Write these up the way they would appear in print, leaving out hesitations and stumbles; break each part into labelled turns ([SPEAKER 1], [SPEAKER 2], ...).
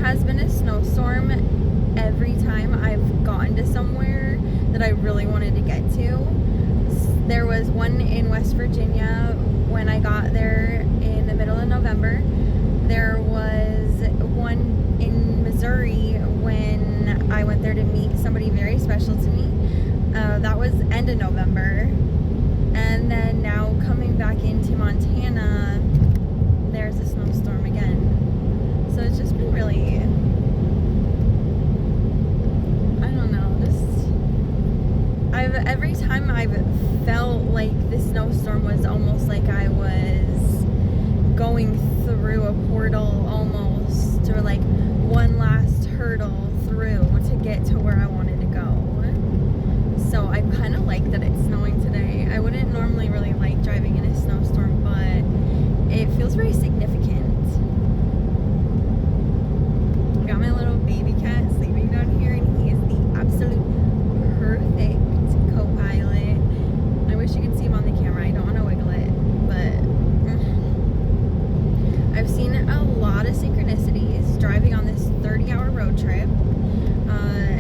[SPEAKER 1] has been a snowstorm every time I've gotten to somewhere that I really wanted to get to. There was one in West Virginia when I got there in the middle of November. There was one in Missouri when I went there to meet somebody very special to me. That was end of November. And then now coming back into Montana, there's a snowstorm again. So it's just been really, I don't know, every time I've felt like the snowstorm was almost like I was going through a portal almost, or like one last hurdle through to get to where I wanted to go. So I kind of like that it's snowing today. I wouldn't normally really like driving in a snowstorm, but it feels very significant. I got my little baby cat sleeping down here, and he is the absolute perfect co-pilot. I wish you could see him on the camera. I don't want to wiggle it, but I've seen a lot of synchronicities driving on this 30-hour road trip.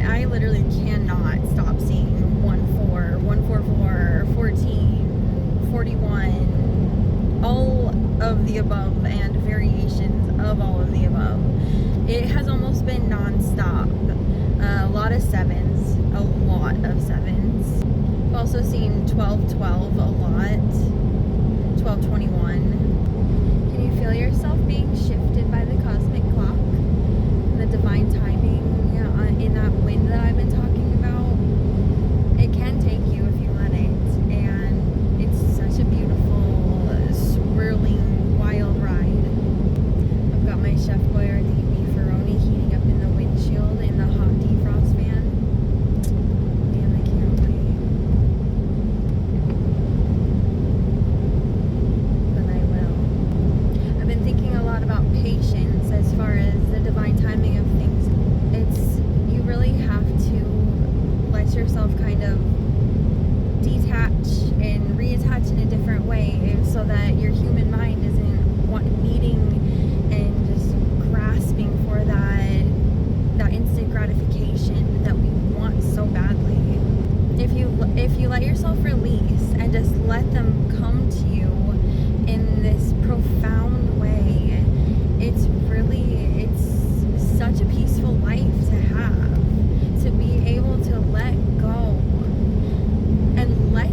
[SPEAKER 1] I literally cannot stop seeing 1-4, 144, 14, 41, all of the above and variations of all of the above. It has almost been non-stop. A lot of sevens, a lot of sevens. I've also seen 12-12 a lot, 12-21. Can you feel yourself being shifted by the cosmic clock and the divine timing in that wind that I've been talking about? It can take you if you let it, and it's such a beautiful, swirling, wild ride. I've got my Chef Boyardee beefaroni heating up in the windshield in the hot defrost fan. Man, I can't wait. But I will. I've been thinking a lot about patience as far as the divine timing of things. You really have to let yourself kind of detach and reattach in a different way so that your human mind isn't needing and just grasping for that instant gratification that we want so badly. If you let yourself release and just let them come to you in this profound way, it's such a peaceful life to have, to be able to let go and let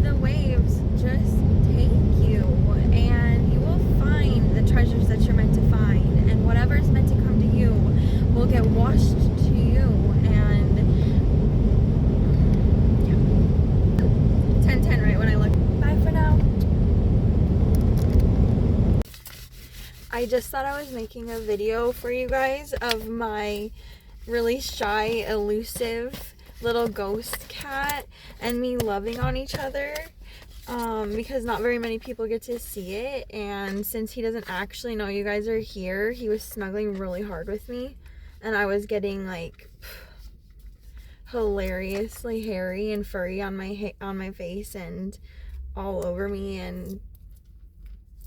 [SPEAKER 1] the waves just take you, and you will find the treasures that you're meant to find, and whatever is meant to come to you will get washed to you. And yeah, 10-10 right when I look. Bye for now. I just thought I was making a video for you guys of my really shy, elusive little ghost cat and me loving on each other, because not very many people get to see it, and since he doesn't actually know you guys are here, he was snuggling really hard with me, and I was getting like hilariously hairy and furry on my face and all over me and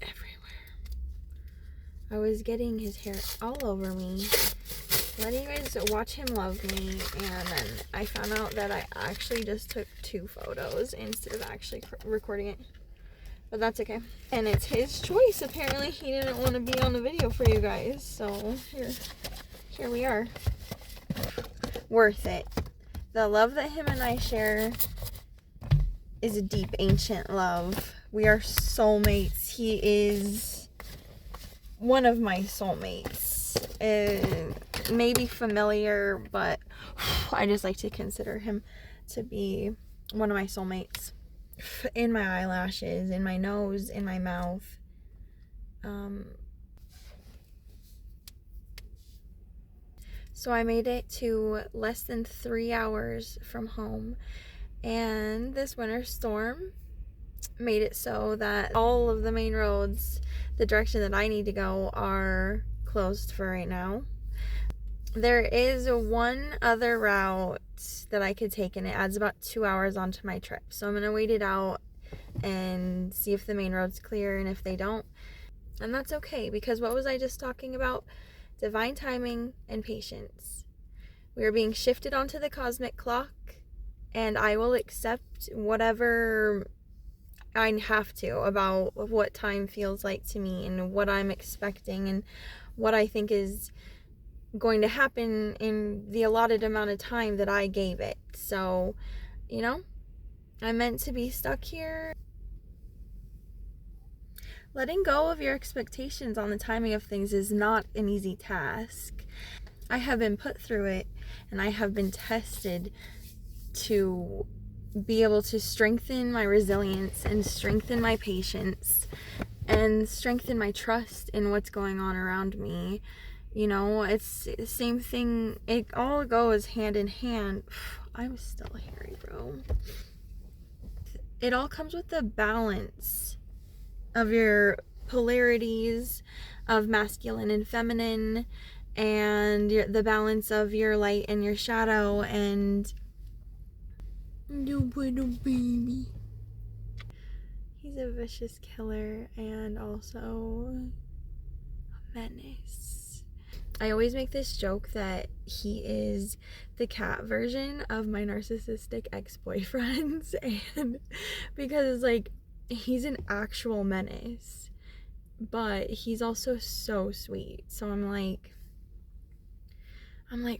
[SPEAKER 1] everywhere. I was getting his hair all over me, letting you guys watch him love me, and then I found out that I actually just took 2 photos instead of actually recording it. But that's okay. And it's his choice. Apparently he didn't want to be on the video for you guys, so here we are. Worth it. The love that him and I share is a deep, ancient love. We are soulmates. He is one of my soulmates. Maybe familiar, but I just like to consider him to be one of my soulmates. In my eyelashes, in my nose, in my mouth. So I made it to less than 3 hours from home, and this winter storm made it so that all of the main roads, the direction that I need to go, are closed for right now. There is one other route that I could take, and it adds about 2 hours onto my trip. So I'm going to wait it out and see if the main road's clear, and if they don't, and that's okay, because what was I just talking about? divine timing and patience. We are being shifted onto the cosmic clock, and I will accept whatever I have to about what time feels like to me and what I'm expecting and what I think is going to happen in the allotted amount of time that I gave it. So, you know, I'm meant to be stuck here. Letting go of your expectations on the timing of things is not an easy task. I have been put through it, and I have been tested to be able to strengthen my resilience and strengthen my patience and strengthen my trust in what's going on around me. You know, it's the same thing. It all goes hand in hand. I'm still hairy, bro. It all comes with the balance of your polarities of masculine and feminine, and the balance of your light and your shadow, and you little baby. He's a vicious killer and also a menace. I always make this joke that he is the cat version of my narcissistic ex-boyfriends, and because like he's an actual menace, but he's also so sweet. So I'm like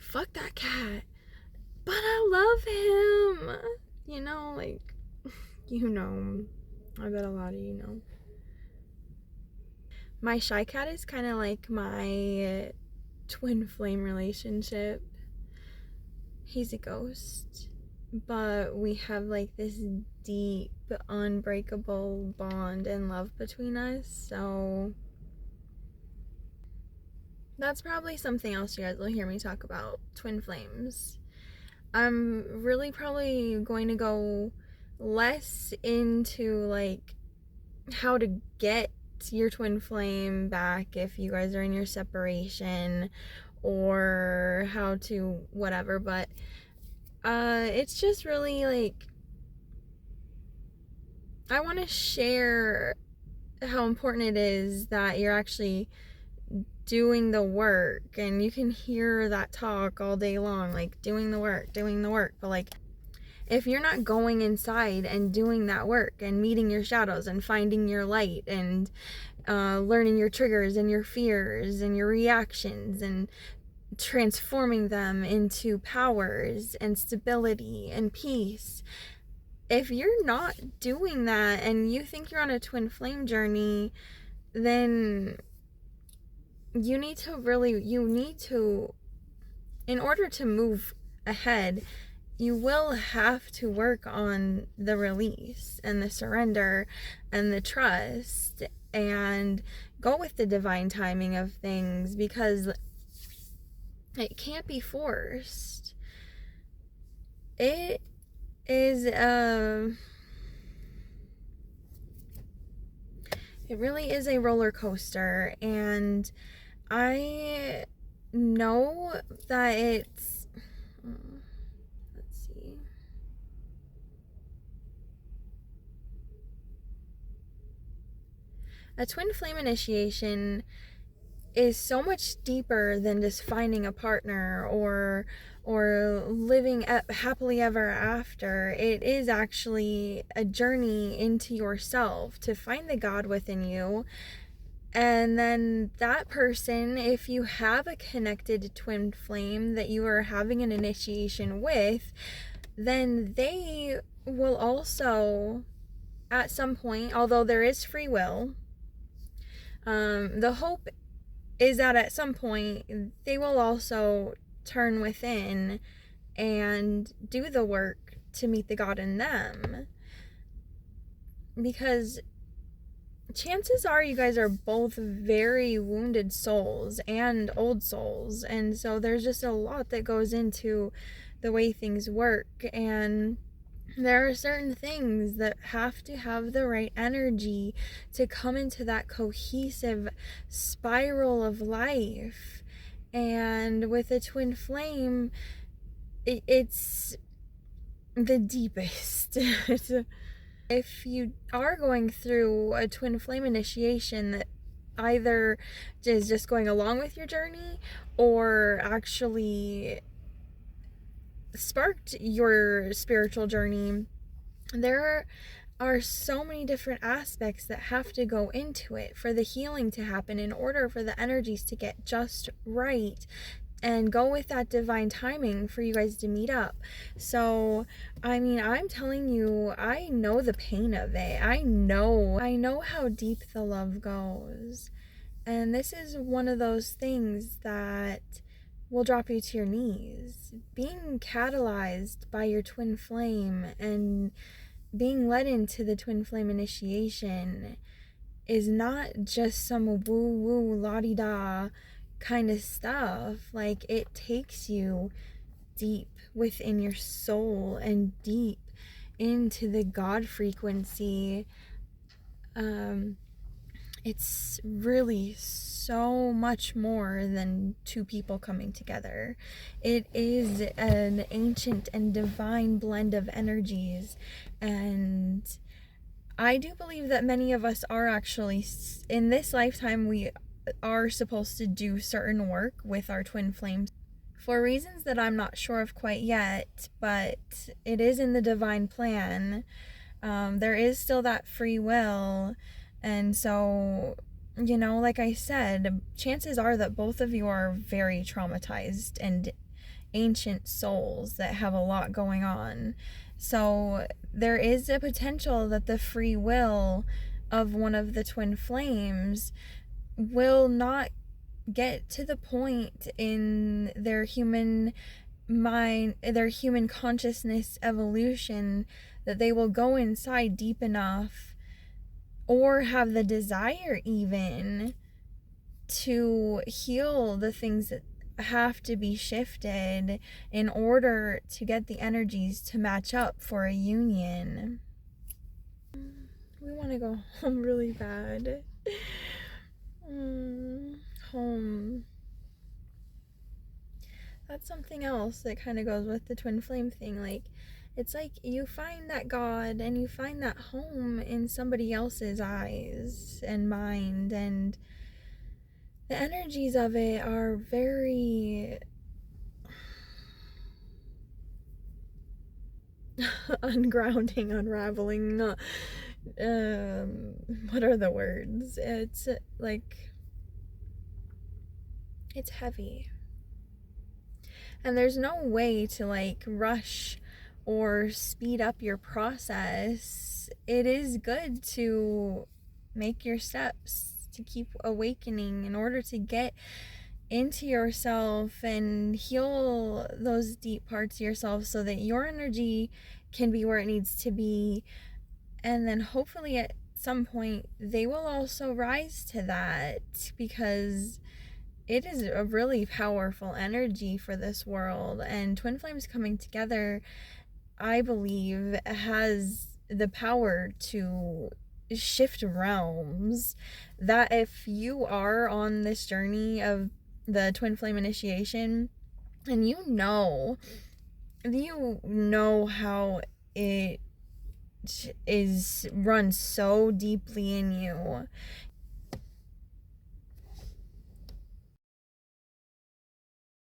[SPEAKER 1] fuck that cat, but I love him. You know, like, you know, I bet a lot of you know. My shy cat is kind of like my twin flame relationship. He's a ghost, but we have like this deep, unbreakable bond and love between us. So that's probably something else you guys will hear me talk about, twin flames. I'm really probably going to go less into like how to get your twin flame back if you guys are in your separation, or how to whatever, but it's just really like I want to share how important it is that you're actually doing the work. And you can hear that talk all day long, like doing the work, but like if you're not going inside and doing that work and meeting your shadows and finding your light and learning your triggers and your fears and your reactions and transforming them into powers and stability and peace, if you're not doing that and you think you're on a twin flame journey, then you need to, in order to move ahead, you will have to work on the release and the surrender and the trust and go with the divine timing of things, because it can't be forced. It is it really is a roller coaster, and I know that it's, let's see, a twin flame initiation is so much deeper than just finding a partner or living happily ever after. It is actually a journey into yourself to find the God within you. And then that person, if you have a connected twin flame that you are having an initiation with, then they will also, at some point, although there is free will, the hope is that at some point they will also turn within and do the work to meet the God in them. Because chances are you guys are both very wounded souls and old souls, and so there's just a lot that goes into the way things work, and there are certain things that have to have the right energy to come into that cohesive spiral of life. And with a twin flame, it's the deepest. If you are going through a twin flame initiation, either is just going along with your journey or actually sparked your spiritual journey. There are so many different aspects that have to go into it for the healing to happen, in order for the energies to get just right and go with that divine timing for you guys to meet up. So, I mean, I'm telling you, I know the pain of it. I know how deep the love goes. And this is one of those things that will drop you to your knees. Being catalyzed by your twin flame and being led into the twin flame initiation is not just some woo-woo la-di-da kind of stuff. Like, it takes you deep within your soul and deep into the God frequency. It's really so much more than two people coming together. It is an ancient and divine blend of energies, and I do believe that many of us are actually, in this lifetime, we are supposed to do certain work with our twin flames for reasons that I'm not sure of quite yet, but it is in the divine plan. There is still that free will, and so, you know, like I said, chances are that both of you are very traumatized and ancient souls that have a lot going on. So there is a potential that the free will of one of the twin flames will not get to the point in their human mind, their human consciousness evolution, that they will go inside deep enough or have the desire even to heal the things that have to be shifted in order to get the energies to match up for a union. We want to go home really bad. Home. That's something else that kind of goes with the twin flame thing. Like, it's like you find that God and you find that home in somebody else's eyes and mind, and the energies of it are very ungrounding, unraveling. What are the words? It's like, it's heavy. And there's no way to like rush or speed up your process. It is good to make your steps, to keep awakening in order to get into yourself and heal those deep parts of yourself so that your energy can be where it needs to be. And then hopefully at some point they will also rise to that, because it is a really powerful energy for this world. And twin flames coming together, I believe, has the power to shift realms. That if you are on this journey of the twin flame initiation and you know how it is run so deeply in you,